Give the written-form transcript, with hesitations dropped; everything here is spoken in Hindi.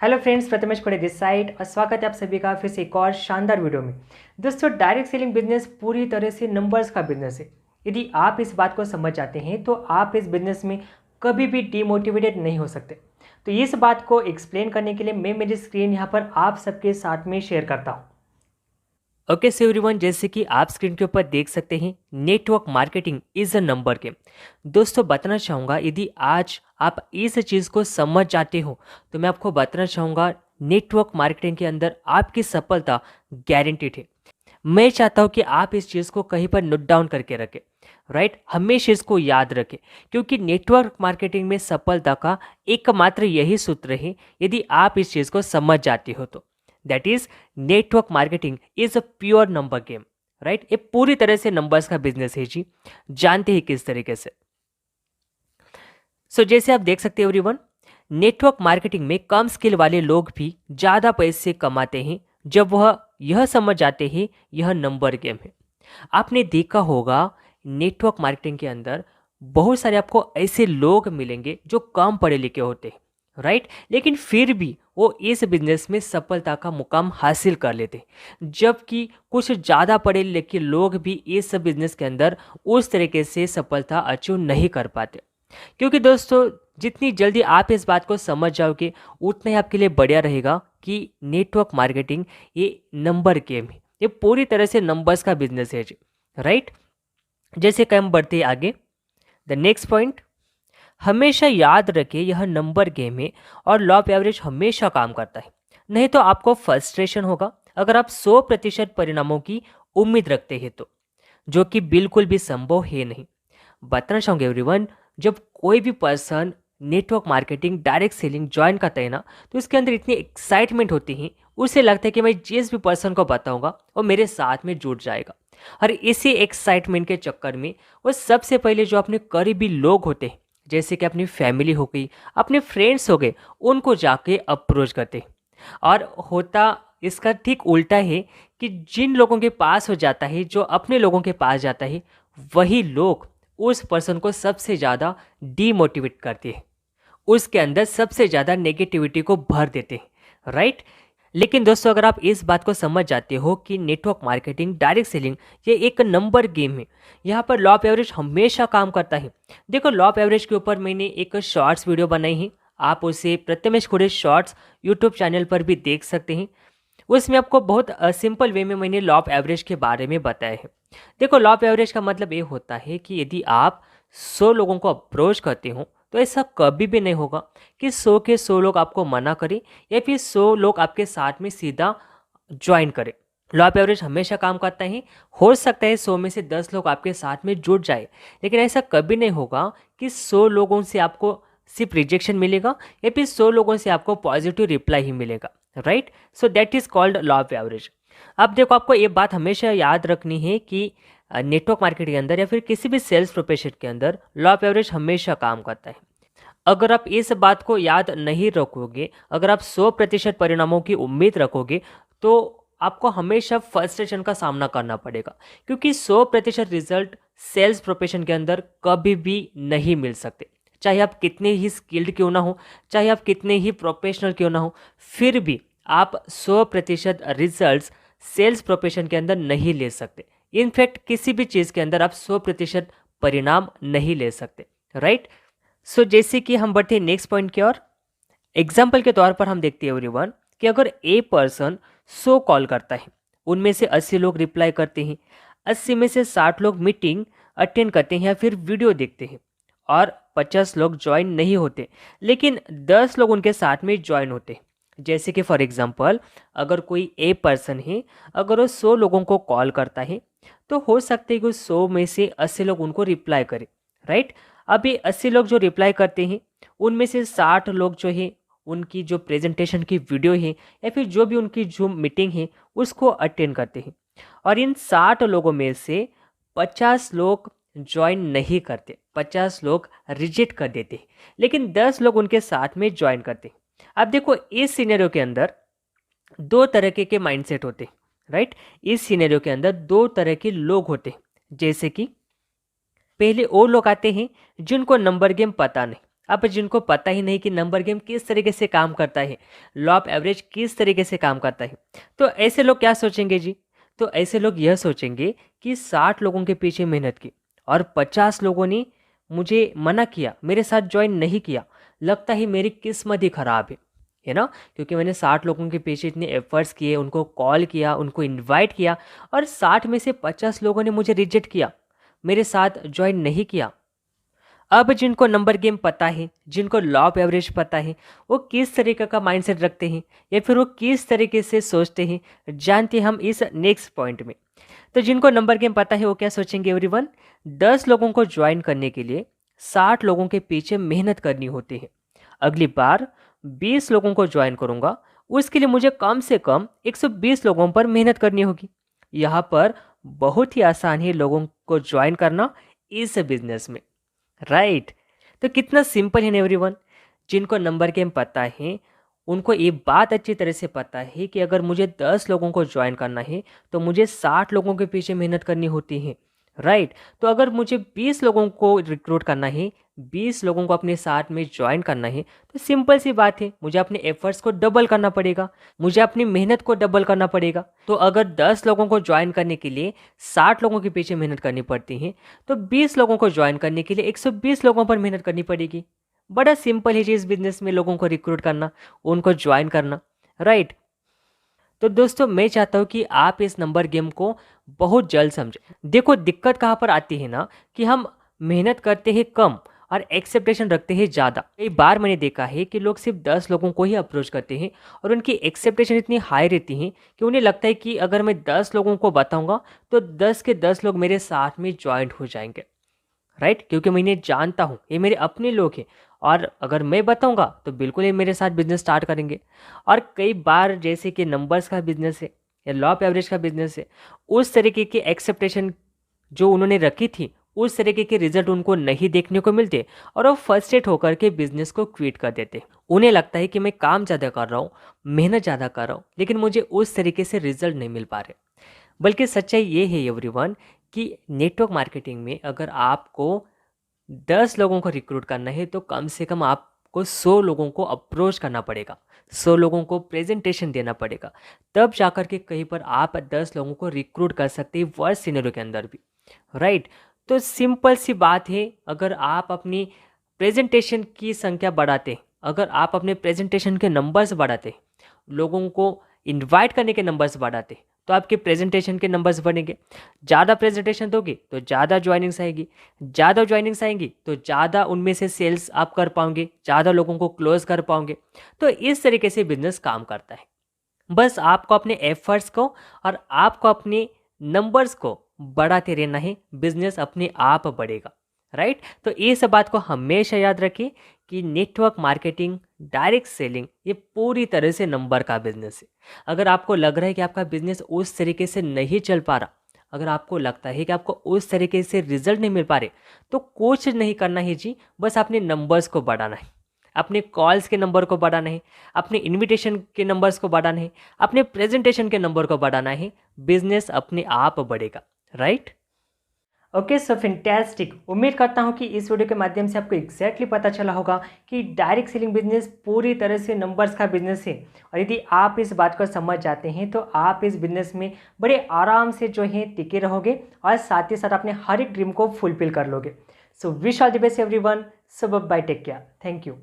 Hello friends, Prathamesh Khode this side और स्वागत है आप सभी का फिर से एक और शानदार वीडियो में। दोस्तों, डायरेक्ट सेलिंग बिजनेस पूरी तरह से नंबर्स का बिजनेस है। यदि आप इस बात को समझ जाते हैं तो आप इस बिजनेस में कभी भी डीमोटिवेटेड नहीं हो सकते। तो इस बात को एक्सप्लेन करने के लिए मैं मेरी स्क्रीन यहाँ पर आप सबके साथ में शेयर करता हूँ। ओके सो एवरीवन, जैसे कि आप स्क्रीन के ऊपर देख सकते हैं, network marketing is a number game. दोस्तों, बताना चाहूँगा यदि आज आप इस चीज़ को समझ जाते हो तो मैं आपको बताना चाहूँगा नेटवर्क मार्केटिंग के अंदर आपकी सफलता गारंटीड है। मैं चाहता हूँ कि आप इस चीज़ को कहीं पर नोट डाउन करके रखें, राइट। हमेशा इसको याद रखें, क्योंकि नेटवर्क मार्केटिंग में सफलता का एकमात्र यही सूत्र है यदि आप इस चीज़ को समझ जाते हो तो। That is, network marketing is a pure number game, right. ये पूरी तरह से नंबर्स का बिजनेस है जी। जानते हैं किस तरीके से। जैसे आप देख सकते हैं एवरीवन, नेटवर्क मार्केटिंग में कम स्किल वाले लोग भी ज़्यादा पैसे कमाते हैं जब वह यह समझ जाते हैं यह नंबर गेम है। आपने देखा होगा नेटवर्क मार्केटिंग के अंदर बहुत सारे आपको ऐसे लोग मिलेंगे जो कम पढ़े लिखे होते हैं, राइट, लेकिन फिर भी वो इस बिजनेस में सफलता का मुकाम हासिल कर लेते हैं, जबकि कुछ ज़्यादा पढ़े लिखे लोग भी इस बिजनेस के अंदर उस तरीके से सफलता अचीव नहीं कर पाते। क्योंकि दोस्तों, जितनी जल्दी आप इस बात को समझ जाओगे उतना ही आपके लिए बढ़िया रहेगा कि नेटवर्क मार्केटिंग ये नंबर गेम है, ये पूरी तरह से नंबर्स का बिजनेस है जी, राइट। जैसे कि हम बढ़ते हैं आगे, द नेक्स्ट पॉइंट, हमेशा याद रखें यह नंबर गेम है और लॉ ऑफ एवरेज हमेशा काम करता है। नहीं तो आपको फ्रस्ट्रेशन होगा अगर आप 100% परिणामों की उम्मीद रखते हैं तो, जो कि बिल्कुल भी संभव है नहीं। बताना चाहूँगा एवरीवन, जब कोई भी person network marketing direct selling join करता है ना, तो इसके अंदर इतनी एक्साइटमेंट होती है, उसे लगता है कि मैं जिस भी पर्सन को बताऊंगा वो मेरे साथ में जुड़ जाएगा। और इसी एक्साइटमेंट के चक्कर में वो सबसे पहले जो अपने करीबी लोग होते हैं, जैसे कि अपनी फैमिली हो गई, अपने फ्रेंड्स हो गए, उनको जाके अप्रोच करते हैं। और होता इसका ठीक उल्टा है कि जिन लोगों के पास हो जाता है, जो अपने लोगों के पास जाता है, वही लोग उस पर्सन को सबसे ज़्यादा डीमोटिवेट करते हैं, उसके अंदर सबसे ज़्यादा नेगेटिविटी को भर देते हैं, राइट। लेकिन दोस्तों, अगर आप इस बात को समझ जाते हो कि नेटवर्क मार्केटिंग डायरेक्ट सेलिंग ये एक नंबर गेम है, यहाँ पर लॉ ऑफ एवरेज हमेशा काम करता है। देखो, लॉ ऑफ एवरेज के ऊपर मैंने एक शॉर्ट्स वीडियो बनाई है, आप उसे Prathamesh Khode shorts YouTube channel पर भी देख सकते हैं। उसमें आपको बहुत सिंपल वे में मैंने लॉ ऑफ एवरेज के बारे में बताया है। देखो, लॉ ऑफ एवरेज का मतलब ये होता है कि यदि आप 100 लोगों को अप्रोच करते हो तो ऐसा कभी भी नहीं होगा कि 100 के 100 लोग आपको मना करें या फिर 100 लोग आपके साथ में सीधा ज्वाइन करें। लॉ ऑफ एवरेज हमेशा काम करता है। हो सकता है 100 में से 10 लोग आपके साथ में जुड़ जाए, लेकिन ऐसा कभी नहीं होगा कि 100 लोगों से आपको सिर्फ रिजेक्शन मिलेगा या फिर 100 लोगों से आपको पॉजिटिव रिप्लाई ही मिलेगा, right. So that is called law of average. अब देखो, आपको ये बात हमेशा याद रखनी है कि नेटवर्क मार्केट के अंदर या फिर किसी भी सेल्स प्रोफेशन के अंदर लॉ ऑफ एवरेज हमेशा काम करता है। अगर आप इस बात को याद नहीं रखोगे, अगर आप 100% परिणामों की उम्मीद रखोगे, तो आपको हमेशा फ्रस्ट्रेशन का सामना करना पड़ेगा, क्योंकि 100% रिजल्ट सेल्स प्रोफेशन के अंदर कभी भी नहीं मिल सकते। चाहे आप कितने ही स्किल्ड क्यों ना हो, चाहे आप कितने ही प्रोफेशनल क्यों ना हो, फिर भी आप 100% रिजल्ट्स सेल्स प्रोफेशन के अंदर नहीं ले सकते। इनफैक्ट किसी भी चीज़ के अंदर आप 100% परिणाम नहीं ले सकते, राइट। जैसे कि हम बढ़ते हैं नेक्स्ट पॉइंट की ओर। एग्जाम्पल के तौर पर हम देखते हैं एवरीवन कि अगर ए पर्सन 100 कॉल करता है, उनमें से 80 लोग रिप्लाई करते हैं, 80 में से 60 लोग मीटिंग अटेंड करते हैं या फिर वीडियो देखते हैं, और 50 लोग ज्वाइन नहीं होते, लेकिन 10 लोग उनके साथ में ज्वाइन होते हैं। जैसे कि फॉर एग्जांपल, अगर कोई ए पर्सन है, अगर वो 100 लोगों को कॉल करता है, तो हो सकता है कि 100 में से 80 लोग उनको रिप्लाई करें, राइट। अब ये 80 लोग जो रिप्लाई करते हैं, उनमें से 60 लोग जो है उनकी जो प्रेजेंटेशन की वीडियो है या फिर जो भी उनकी जूम मीटिंग है उसको अटेंड करते हैं, और इन 60 लोगों में से 50 लोग ज्वाइन नहीं करते, 50 लोग रिजेक्ट कर देते हैं, लेकिन 10 लोग उनके साथ में ज्वाइन करते हैं। अब देखो, इस सिनेरियो के अंदर दो तरह के माइंडसेट होते हैं, राइट। इस सिनेरियो के अंदर दो तरह के लोग होते हैं। जैसे कि पहले वो लोग आते हैं जिनको नंबर गेम पता नहीं, अब जिनको पता ही नहीं कि नंबर गेम किस तरीके से काम करता है, लॉ ऑफ एवरेज किस तरीके से काम करता है, तो ऐसे लोग क्या सोचेंगे जी? तो ऐसे लोग यह सोचेंगे कि 60 लोगों के पीछे मेहनत की और 50 लोगों ने मुझे मना किया, मेरे साथ ज्वाइन नहीं किया, लगता ही मेरी किस्मत ही खराब है ना? क्योंकि मैंने 60 लोगों के पीछे इतने एफर्ट्स किए, उनको कॉल किया, उनको इनवाइट किया और 60 में से 50 लोगों ने मुझे रिजेक्ट किया, मेरे साथ ज्वाइन नहीं किया। अब जिनको नंबर गेम पता है, जिनको लॉ ऑफ एवरेज पता है, वो किस तरीके का माइंडसेट रखते हैं या फिर वो किस तरीके से सोचते हैं, जानते हैं हम इस नेक्स्ट पॉइंट में। तो जिनको नंबर गेम पता है वो क्या सोचेंगे एवरीवन? 10 लोगों को ज्वाइन करने के लिए 60 लोगों के पीछे मेहनत करनी होती है। अगली बार 20 लोगों को ज्वाइन करूंगा, उसके लिए मुझे कम से कम 120 लोगों पर मेहनत करनी होगी। यहाँ पर बहुत ही आसान है लोगों को ज्वाइन करना इस बिजनेस में, राइट? तो कितना सिंपल है एवरीवन। जिनको नंबर गेम पता है उनको ये बात अच्छी तरह से पता है कि अगर मुझे 10 लोगों को ज्वाइन करना है तो मुझे 60 लोगों के पीछे मेहनत करनी होती है, राइट? तो अगर मुझे 20 लोगों को रिक्रूट करना है, 20 लोगों को अपने साथ में ज्वाइन करना है, तो सिंपल सी बात है, मुझे अपने एफर्ट्स को डबल करना पड़ेगा, मुझे अपनी मेहनत को डबल करना पड़ेगा। तो अगर 10 लोगों को ज्वाइन करने के लिए 60 लोगों के पीछे मेहनत करनी पड़ती है, तो 20 लोगों को ज्वाइन करने के लिए 120 लोगों पर मेहनत करनी पड़ेगी। बड़ा सिंपल है जी इस बिजनेस में लोगों को रिक्रूट करना, उनको ज्वाइन करना, राइट? तो दोस्तों मैं चाहता हूँ कि आप इस नंबर गेम को बहुत जल्द समझें। देखो दिक्कत कहाँ पर आती है ना, कि हम मेहनत करते हैं कम और एक्सेप्टेशन रखते हैं ज़्यादा। कई बार मैंने देखा है कि लोग सिर्फ 10 लोगों को ही अप्रोच करते हैं और उनकी एक्सेप्टेशन इतनी हाई रहती है कि उन्हें लगता है कि अगर मैं 10 लोगों को बताऊंगा तो 10 के 10 लोग मेरे साथ में ज्वाइंट हो जाएंगे, राइट? क्योंकि मैं इन्हें जानता हूँ, ये मेरे अपने लोग हैं और अगर मैं बताऊंगा तो बिल्कुल ये मेरे साथ बिजनेस स्टार्ट करेंगे। और कई बार जैसे कि नंबर्स का बिजनेस है या लॉ ऑफ एवरेज का बिजनेस है, उस तरीके की एक्सेप्टेशन जो उन्होंने रखी थी उस तरीके के रिजल्ट उनको नहीं देखने को मिलते और वो फ्रस्ट्रेट होकर के बिजनेस को क्विट कर देते। उन्हें लगता है कि मैं काम ज़्यादा कर रहा हूँ, मेहनत ज़्यादा कर रहा हूँ, लेकिन मुझे उस तरीके से रिजल्ट नहीं मिल पा रहे। बल्कि सच्चाई ये है एवरीवन कि नेटवर्क मार्केटिंग में अगर आपको 10 लोगों को रिक्रूट करना है तो कम से कम आपको 100 लोगों को अप्रोच करना पड़ेगा, 100 लोगों को प्रेजेंटेशन देना पड़ेगा, तब जाकर के कहीं पर आप 10 लोगों को रिक्रूट कर सकते हैं वर्स्ट सिनेरियो के अंदर भी, राइट? तो सिंपल सी बात है, अगर आप अपनी प्रेजेंटेशन की संख्या बढ़ाते हैं, अगर आप अपने प्रेजेंटेशन के नंबर्स बढ़ाते हैं, लोगों को इनवाइट करने के नंबर्स बढ़ाते हैं, तो आपके प्रेजेंटेशन के नंबर्स बढ़ेंगे। ज़्यादा प्रेजेंटेशन दोगे तो ज़्यादा ज्वाइनिंग्स आएगी, ज़्यादा ज्वाइनिंग्स आएंगी तो ज़्यादा उनमें से सेल्स आप कर पाओगे, ज़्यादा लोगों को क्लोज कर पाओगे। तो इस तरीके से बिजनेस काम करता है। बस आपको अपने एफर्ट्स को और आपको अपने नंबर्स को बढ़ाते रहना है, बिजनेस अपने आप बढ़ेगा, राइट? तो ये सब बात को हमेशा याद रखिए कि नेटवर्क मार्केटिंग, डायरेक्ट सेलिंग ये पूरी तरह से नंबर का बिजनेस है। अगर आपको लग रहा है कि आपका बिजनेस उस तरीके से नहीं चल पा रहा, अगर आपको लगता है कि आपको उस तरीके से रिजल्ट नहीं मिल पा रहे, तो कुछ नहीं करना है जी, बस अपने नंबर्स को बढ़ाना है, अपने कॉल्स के नंबर को बढ़ाना है, अपने इनविटेशन के नंबर्स को बढ़ाना है, अपने प्रेजेंटेशन के नंबर को बढ़ाना है, बिजनेस अपने आप बढ़ेगा, राइट? ओके, सो फैंटास्टिक। उम्मीद करता हूँ कि इस वीडियो के माध्यम से आपको एग्जैक्टली पता चला होगा कि डायरेक्ट सेलिंग बिजनेस पूरी तरह से नंबर्स का बिजनेस है। और यदि आप इस बात को समझ जाते हैं तो आप इस बिजनेस में बड़े आराम से जो है टिके रहोगे और साथ ही साथ अपने हर एक ड्रीम को फुलफिल कर लोगे। So wish all the best everyone. So bye, take care, thank you.